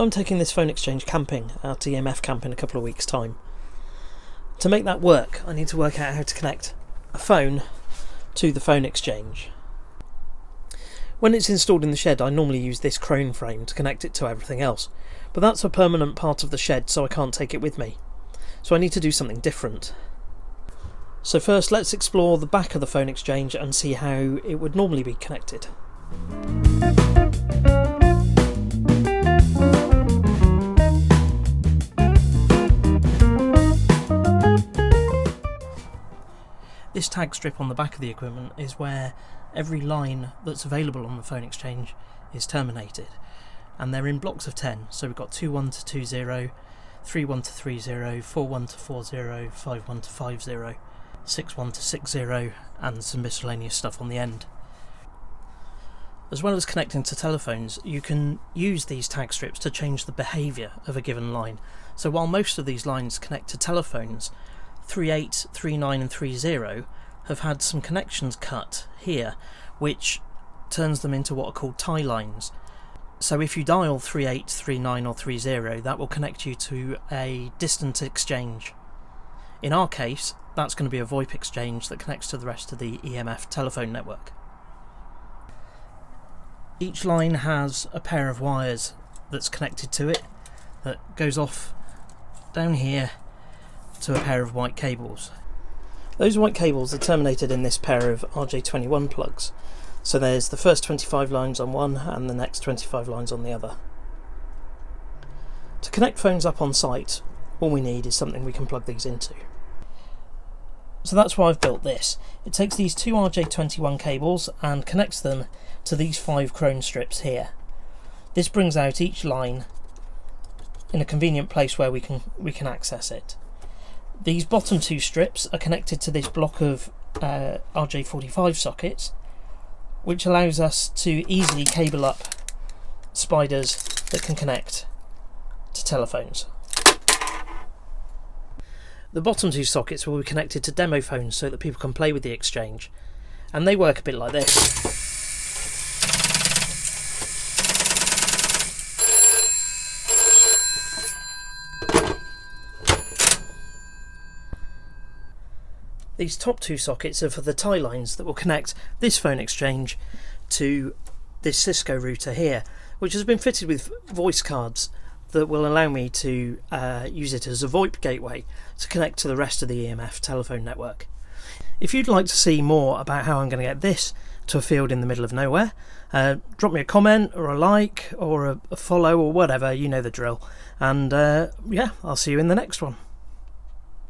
So I'm taking this phone exchange camping, out to EMF camp in a couple of weeks' time. To make that work, I need to work out how to connect a phone to the phone exchange. When it's installed in the shed, I normally use this crone frame to connect it to everything else, but that's a permanent part of the shed, so I can't take it with me. So I need to do something different. So first, let's explore the back of the phone exchange and see how it would normally be connected. This tag strip on the back of the equipment is where every line that's available on the phone exchange is terminated, and they're in blocks of 10. So we've got 21 to 20, 31 to 30, 41 to 40, 51 to 50, 61 to 60, and some miscellaneous stuff on the end. As well as connecting to telephones, you can use these tag strips to change the behaviour of a given line. So while most of these lines connect to telephones, 38, 39 and 30 have had some connections cut here, which turns them into what are called tie lines. So if you dial 38, 39 or 30, that will connect you to a distant exchange. In our case, that's going to be a VoIP exchange that connects to the rest of the EMF telephone network. Each line has a pair of wires that's connected to it that goes off down here to a pair of white cables. Those white cables are terminated in this pair of RJ21 plugs. So there's the first 25 lines on one and the next 25 lines on the other. To connect phones up on site, all we need is something we can plug these into. So that's why I've built this. It takes these two RJ21 cables and connects them to these 5 crone strips here. This brings out each line in a convenient place where we can access it. These bottom 2 strips are connected to this block of RJ45 sockets, which allows us to easily cable up spiders that can connect to telephones. The bottom 2 sockets will be connected to demo phones so that people can play with the exchange, and they work a bit like this. These top 2 sockets are for the tie lines that will connect this phone exchange to this Cisco router here, which has been fitted with voice cards that will allow me to use it as a VoIP gateway to connect to the rest of the EMF telephone network. If you'd like to see more about how I'm going to get this to a field in the middle of nowhere, drop me a comment or a like or a follow or whatever, you know the drill. And yeah, I'll see you in the next one.